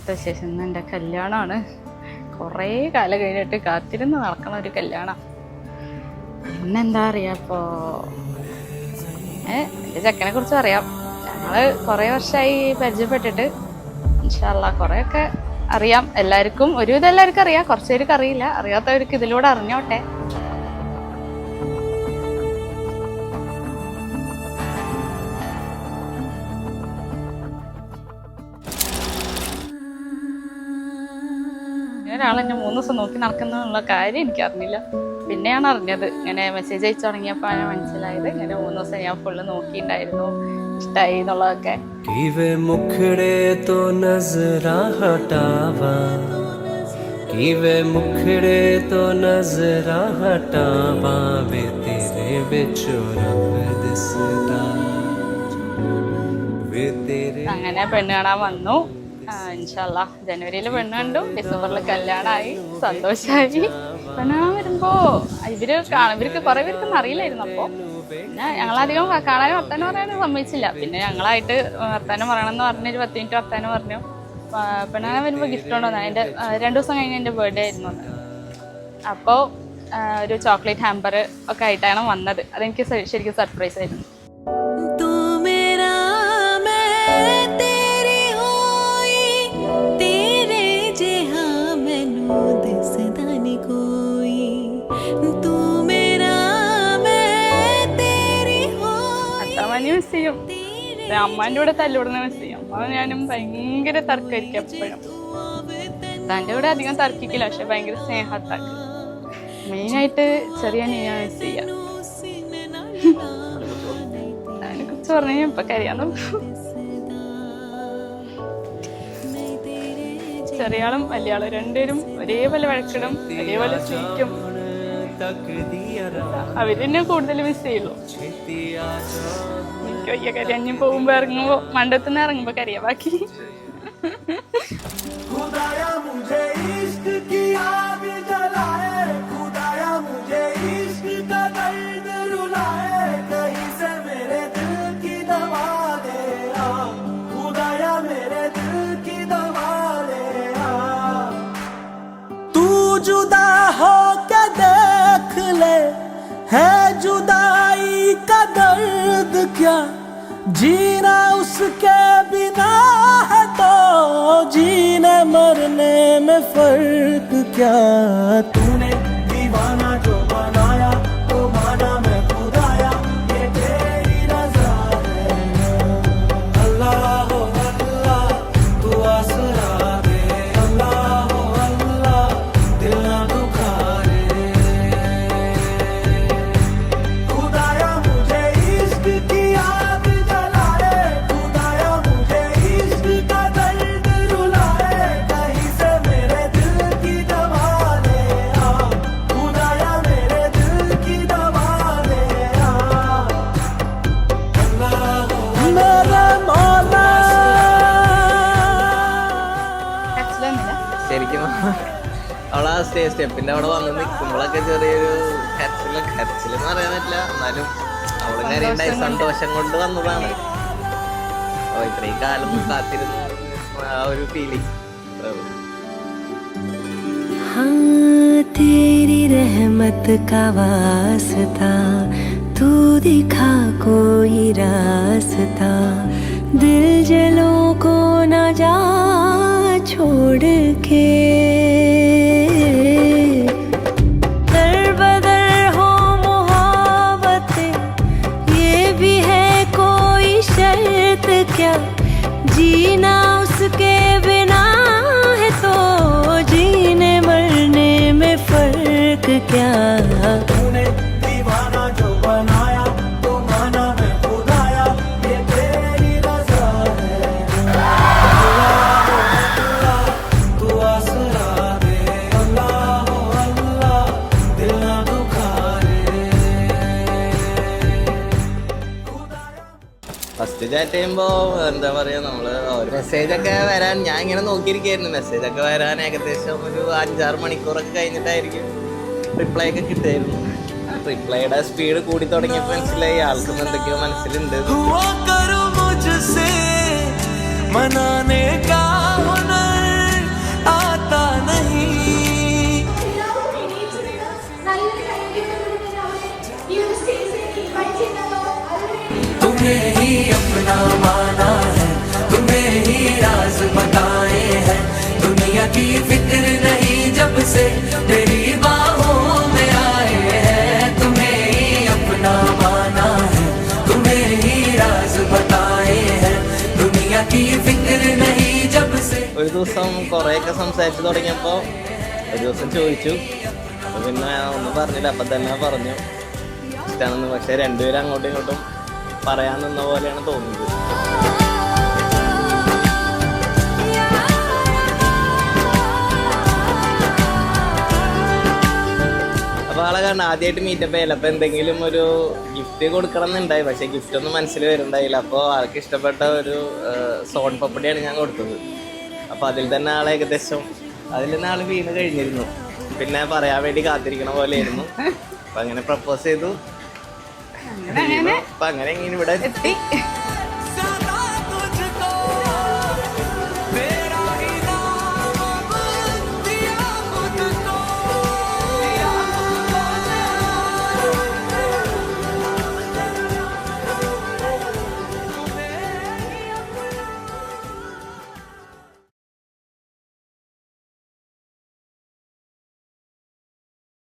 ഇന്നത്തെ വിശേഷം. ഇന്ന് എൻ്റെ കല്യാണമാണ്. കുറേ കാലം കഴിഞ്ഞിട്ട് കാത്തിരുന്ന് നടക്കണ ഒരു കല്യാണം. പിന്നെന്താ അറിയാം, ഇപ്പോൾ എൻ്റെ ചെക്കനെ കുറിച്ച് അറിയാം. ഞങ്ങൾ കുറേ വർഷമായി പരിചയപ്പെട്ടിട്ട്. ഇൻഷാ അല്ലാ കുറേയൊക്കെ അറിയാം. എല്ലാവർക്കും ഒരുവിധം എല്ലാവർക്കും അറിയാം, കുറച്ച് പേർക്ക് അറിയില്ല. അറിയാത്തവർക്ക് ഇതിലൂടെ അറിഞ്ഞോട്ടെ. ഒരാളെന്നെ 3 ദിവസം നോക്കി നടക്കുന്നുള്ള കാര്യം എനിക്കറിഞ്ഞില്ല. പിന്നെയാണ് അറിഞ്ഞത്. ഇങ്ങനെ മെസ്സേജ് അയച്ചു തുടങ്ങിയപ്പോഴാണ് മനസ്സിലായത്. ഇങ്ങനെ 3 ദിവസം ഞാൻ ഫുള്ള് നോക്കിയിട്ടുണ്ടായിരുന്നു, ഇഷ്ടമായി എന്നുള്ളതൊക്കെ. അങ്ങനെ പെണ്ണ് കാണാൻ വന്നു. ഇൻഷാ അല്ലാ ജനുവരിയിൽ പെണ്ണ് കണ്ടു, ഡിസംബറിൽ കല്യാണമായി, സന്തോഷമായി. പെണ്ണ് കാണാൻ വരുമ്പോ ഇവർക്ക് കുറെ പേർക്കൊന്നും അറിയില്ലായിരുന്നു. അപ്പോൾ പിന്നെ ഞങ്ങളധികം കാണാനും വർത്താനം പറയാനും സമ്മതിച്ചില്ല. പിന്നെ ഞങ്ങളായിട്ട് വർത്താനം പറയണമെന്ന് പറഞ്ഞൊരു 10 മിനിറ്റ് വർത്താനം പറഞ്ഞു. പെണ്ണ് കാണാൻ വരുമ്പോൾ ഗിഫ്റ്റ് കൊണ്ടുവന്നു. എൻ്റെ 2 ദിവസം കഴിഞ്ഞ് എൻ്റെ ബർത്ത്ഡേ ആയിരുന്നു. അപ്പോൾ ഒരു ചോക്ലേറ്റ് ഹാമ്പർ ഒക്കെ ആയിട്ടാണ് വന്നത്. അതെനിക്ക് ശരിക്കും സർപ്രൈസ് ആയിരുന്നു. മിസ് ചെയ്യും. അമ്മാൻ്റെ കൂടെ തല്ലുകൂടുന്ന മിസ് ചെയ്യും. അമ്മ ഞാനും ഭയങ്കര തർക്കമായിരിക്കും എപ്പോഴും. തൻ്റെ കൂടെ അധികം തർക്കിക്കില്ല, പക്ഷെ ഭയങ്കര സ്നേഹത്താക്ക്. മെയിനായിട്ട് ചെറിയ നീയാ മിസ് ചെയ്യാം. അതിനെ കുറിച്ച് പറഞ്ഞു കഴിഞ്ഞാൽ ഇപ്പൊ കരയാൻ നോക്കും. ചെറിയ ആളും വലിയ ആളും രണ്ടുപേരും ഒരേപോലെ വഴക്കിടും, ഒരേപോലെ സ്നേഹിക്കും. അവരെന്നെ കൂടുതൽ മിസ് ചെയ്യുള്ളൂ. എനിക്ക് വയ്യ കരഞ്ഞു പോകുമ്പോ ഇറങ്ങുമ്പോ, മണ്ടത്തുനിന്ന് ഇറങ്ങുമ്പോ കരയാ ബാക്കി. है जुदाई का दर्द क्या, जीना उसके बिना है तो जीने मरने में फर्क क्या. तूने दीवाना जो बनाया तो माना मैं खुदाया, ये तेरी रज़ा है. अल्लाह हो अल्लाह तू आसरा दे, अल्लाह हो अल्लाह दिल ना दुखा रे. ശരിക്കും അവളാ സ്റ്റെപ്പിന്റെ അവിടെ വന്ന് നിൽക്കുമ്പോഴൊക്കെ ചെറിയൊരു കരച്ചിലെന്ന് പറയാൻ പറ്റില്ല, എന്നാലും അവള് കരയുണ്ടായ സന്തോഷം കൊണ്ട് വന്നതാണ്. അപ്പൊ ഇത്രയും കാലം കാത്തിരുന്ന ആ ഒരു ഫീലിംഗ്. तेरी रहमत का वास्ता, तू दिखा कोई रास्ता, दिल जलों को न जा छोड़ के. दर बदर हो मोहब्बतें, ये भी है कोई शर्त क्या, जीना उसके बिना है तो जीने मरने में फर्क क्या. तूने दीवाना जो बनाया तो माना मैं खुदाया, ये तेरी रज़ा है. अल्लाह हो अल्लाह तू आसरा दे, अल्लाह हो अल्लाह दिल ना दुखा रे. ഫസ്റ്റ് ചാറ്റ് ചെയ്യുമ്പോ എന്താ പറയാ, നമ്മള് ഒരു മെസ്സേജൊക്കെ വരാൻ ഞാൻ ഇങ്ങനെ നോക്കിയിരിക്കായിരുന്നു. മെസ്സേജൊക്കെ വരാൻ ഏകദേശം ഒരു 5-6 മണിക്കൂറൊക്കെ കഴിഞ്ഞിട്ടായിരിക്കും റിപ്ലൈ ഒക്കെ കിട്ടായിരുന്നു. റിപ്ലൈയുടെ സ്പീഡ് കൂടി തുടങ്ങിയപ്പോൾ മനസ്സിലായി ആൾക്കൊന്നും എന്തൊക്കെയോ മനസ്സിലുണ്ട്. मनाने का हुनर ദിവസം കുറേയൊക്കെ സംസാരിച്ച് തുടങ്ങിയപ്പോൾ ഒരു ദിവസം ചോദിച്ചു. അപ്പോൾ പിന്നെ ഒന്നും പറഞ്ഞില്ല, അപ്പം തന്നെ പറഞ്ഞു ഇഷ്ടമാണെന്ന്. പക്ഷേ രണ്ടുപേരും അങ്ങോട്ടും ഇങ്ങോട്ടും പറയാൻ നിന്ന പോലെയാണ് തോന്നിയത്. അപ്പോൾ ആളെ കാരണം ആദ്യമായിട്ട് മീറ്റപ്പ് ചെയ്യില്ല. അപ്പോൾ എന്തെങ്കിലും ഒരു ഗിഫ്റ്റ് കൊടുക്കണം എന്നുണ്ടായി, പക്ഷേ ഗിഫ്റ്റ് ഒന്നും മനസ്സിൽ വരുന്നുണ്ടായില്ല. അപ്പോൾ ആൾക്ക് ഇഷ്ടപ്പെട്ട ഒരു സോൺ പപ്പടിയാണ് ഞാൻ കൊടുത്തത്. അപ്പോൾ അതിൽ തന്നെ ആളെ ഏകദേശം അതിൽ തന്നെ ആൾ വീണ് കഴിഞ്ഞിരുന്നു. പിന്നെ പറയാൻ വേണ്ടി കാത്തിരിക്കണ പോലെയായിരുന്നു. അപ്പം അങ്ങനെ പ്രപ്പോസ് ചെയ്തു. അപ്പം അങ്ങനെ ഇങ്ങനെ ഇവിടെ എത്തി.